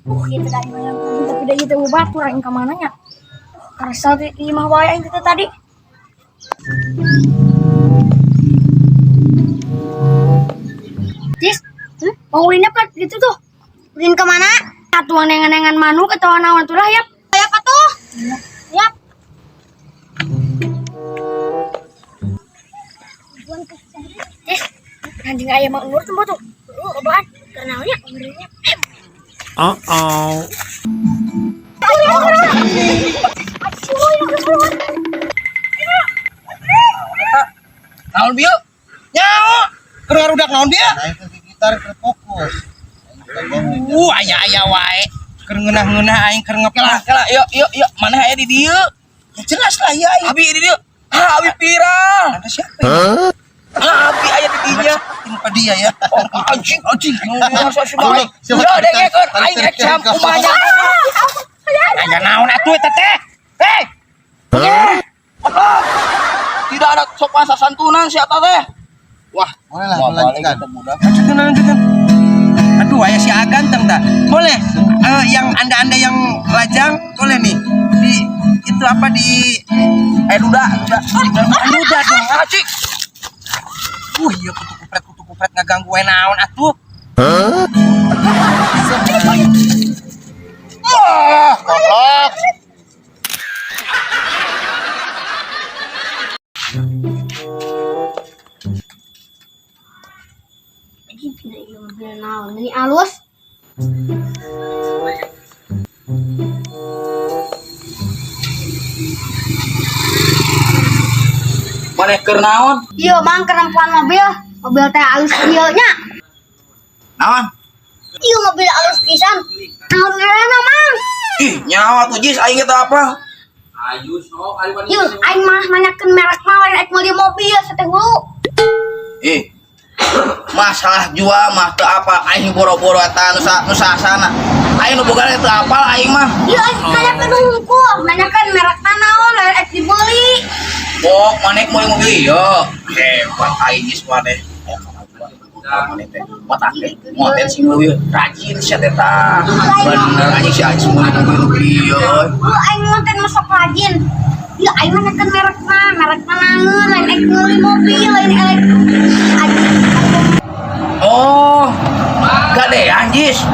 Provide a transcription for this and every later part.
Kita dari mana? Tapi dari itu batur yang kemana nya? Karena saat di mah wae aing kita tadi. Jis, mau ini apa gitu tuh? Ulin kemana? Atuan nengan-nengan manu ketawa nawan tuh lah ya. Kayak apa tuh? Yap. Jis, nanti ayam mau nur tuh tuh. Apaan? Kenalnya umurnya. Naon bieu? Nyaho. Keur ngarudak naon bieu? Aing ke gitar keur fokus. Aya wae. Keur ngeunah-ngeunah aing keur ngepela. Yuk. Maneh aya di dieu? Ya jelas lah ya aing. Abi di dieu. Abi pirang. Ada siapa? Abi aya di dinya. Timpa dia ya. Oh, anjing. Masa si bae. Ya dengekeun aing rek jam kumanya. Aya naon atuh eta teh? Hei. Apa? Tidak ada sopan sasantunan si eta teh. Wah, Boleh lah melanjutkan. Lanjutkan. Aduh, ayah si ganteng dah. Boleh. Yang anda yang lajang boleh nih. Di itu apa di duda dong. Cik. Iya kutu kupret ngaganggu we naon atuh. Goblok. Ini alus. Maneh keur naon? Iya, Mang kerempuan mobil. Mobil teh alus ieu nya. Naon? Iya, mobil alus pisan. Naon ngaranna, Mang? Ih, nyawa tuh Jis aing eta apa? Yuk, aing mah nanyakeun merek mah lain aing meuli mobil sateh hulu. Ih. Masalah jual mah teu apa aing boro-boro eta nu sana. Aing nu boga teu apal aing mah. Iya, aing nanyakeun hungkul, nanyakeun merekna naon lain aing dibeli. Oh, maneh meuli mobil ieu. Hebat aing Jis maneh. Maneh teh otak teh motel sing leuwih rajin sia teh tah. Bener anjing si aing meuli mobil ieu. Aing mah teh masuk rajin. Ya aing nanyakeun merekna naon lain aing meuli mobil lain aing. Oh, gadean Jis.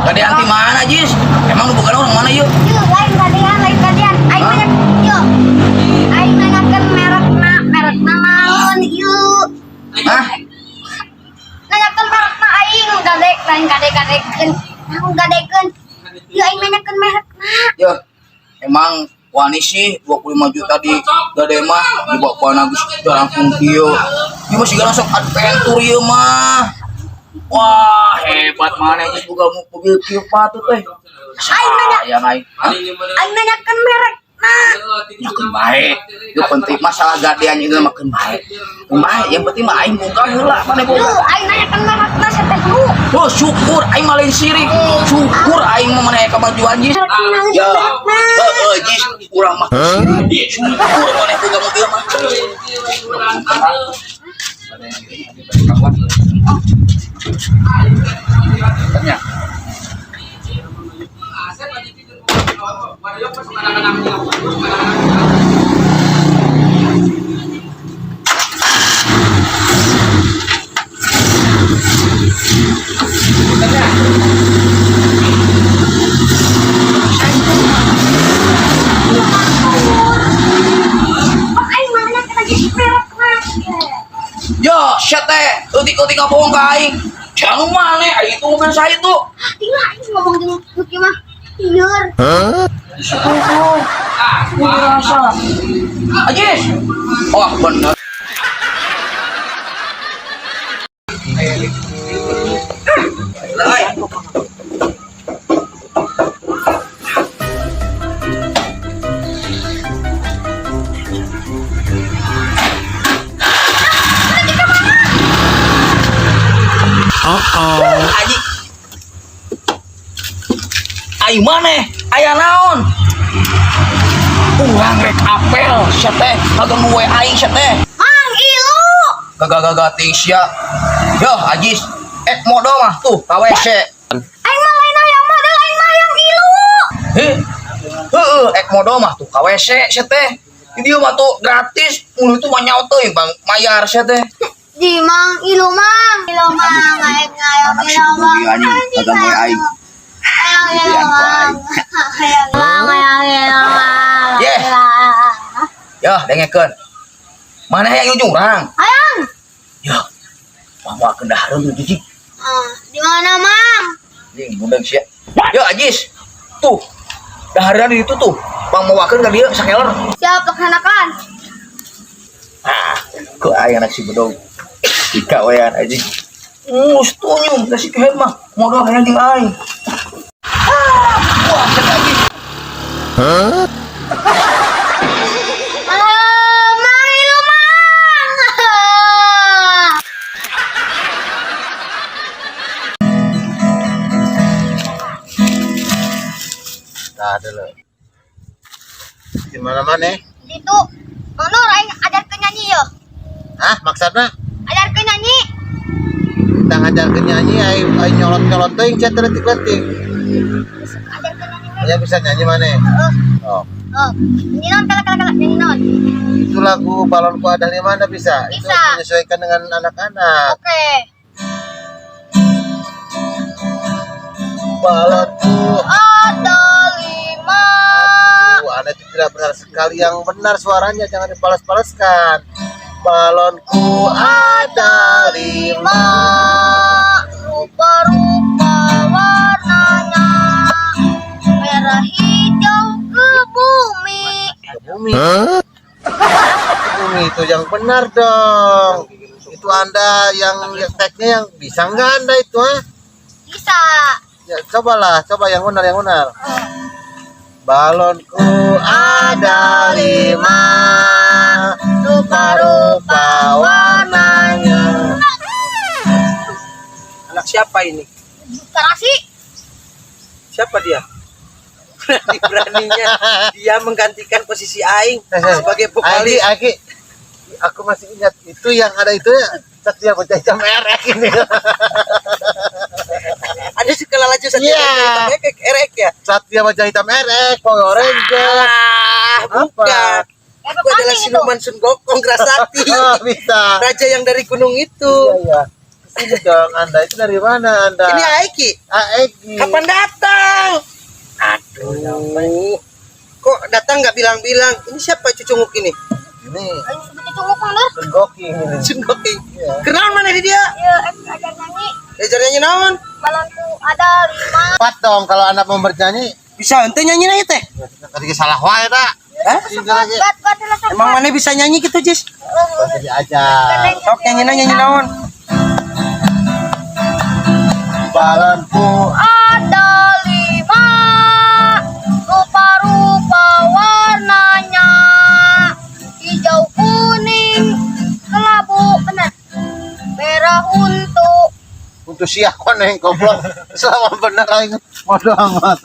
Gadean di mana Jis? Emang lu bukan orang mana yuk? Yuk, lain gadean. Aing banyak yuk. Aing nanyakeun merekna naon yuk. Hah? Nanyakeun merekna aing lain gadekeun. Naon gadekeun? Yuk aing nanyakeun merekna. Yo, emang wani sih 25 juta di gade mah dibawa ku Agus langsung kieu. Ieu masih langsung adventure ieu mah. Wah, hebat maneh Jis boga mobil kieu patut teh. Aing Nanyakeun merekna. Makin baik. Itu penting masalah gadean itu makin baik. Yang penting mah aing boga heula maneh boga. Yuk aing nanyakeun merekna sateh hulu. Oh, syukur aing mah lain sirik. Syukur aing mah maneh kemajuan Jis. Ya. Jis urang mah sirik. Syukur maneh boga mobil mah. Tanya. Yo, shit teh, utik-utik ngomong ka aing. Jangan maneh, aing itu mobil saya tuh. Tinggal aing ngomong jeung Lucky mah. Ieur. Syukur. Dirasa. Ajis. Oh, bener. Aji. Aing maneh, aya naon? Urang rek apel, sia teh, ngaganggu we aing sia teh. Mang ilu. Gagal sia. Yo, Ajis. Modo mah tuh, ka WC. Aing mah lain yang model aing mah. modal mah tuh KWC sia teh. Di dieu mah tuh gratis, mun itu mah nyawa teuing Bang mayar sia teh. Di mang, ilu mang, aing ngayong Anak si ilu Bugi mang. anjing, kagak mulai aing. Ayang ilu mang, ayang ilu mang. Yeh. Ya, dengekeun. Mana yang ujung urang? Ayang, Ya. Mama kendahareun jijik. di mana mang? Jeung bundang sia. Ya Ajis. Tuh. Dahareun di itu tuh. Bang mawakeun ka dieu sakeler. Siap laksanakan. Ah, kok aya anak si bedog. Ika wean anjing. Setuju kasih kehem mah. Modal hayang jeung aing. Wah, kata Ajis. Mang ilu mang. Nah, dulu. Di mana-mana? Itu, Mang Nur aing ajarkeun nyanyi yo. Hah, maksudnya? Ajarkeun nyanyi. Kita ngajarkeun nyanyi, ayo nyolot-nyolot teuing cat letik-letik. Ajarkeun nyanyi. Ya bisa nyanyi mana? Oh, Oh, nyanyi non kala nyanyi non. itu lagu balonku ada di mana bisa? Itu Bisa. menyesuaikan dengan anak-anak. Oke. Balonku, Ada 5. Anda itu tidak benar sekali. Yang benar suaranya jangan dipalas-palaskan. Balonku ada 5. Rupa-rupa warnanya. Merah hijau ke bumi. Ke bumi. Ke bumi itu yang benar dong. Itu Anda yang teknya yang bisa nggak Anda itu? Bisa. Ya cobalah, coba yang benar. Balonku ada 5. Rupa-rupa warnanya. Anak siapa ini? Karasi. Siapa dia? Berani-beraninya dia menggantikan posisi aing sebagai vokalis. Aki, aku masih ingat itu yang ada itu ya. Satria bocah jam erek ini. Ada segala laju saja Iya. erek ya. Satria bocah hitam erek, Power Ranger. Bukan. Aku adalah siluman Sun Gokong Grasakti. Oh, bisa. Raja yang dari gunung itu. Iya. Kesini dong, Anda itu dari mana Anda? Ini Aiki. Aeki. Kapan datang? Aduh. Kok datang nggak bilang-bilang? Ini siapa cucunguk ini? Ini Aing sebutin tunggu Mang Nur. Goking ini. Sun Gokong. Iya. Kenal mana dia? Ya, ajar nyanyi. Diajar nyanyi naon? Balonku ada 5. Tepat dong kalau Anda mau bernyanyi. Bisa ente nyanyi na teh? Tadi salah wae tak? Hah? Gat lah sok. Emang mana bisa nyanyi gitu, Jis? Jadi aja. Sok nyanyi naon? Balonku Ada 5. Rupa-rupa warnanya. Hijau kuning kelabu benar. Merah untuk untuk siak koneng goblok. Selama bener aing bodo amat.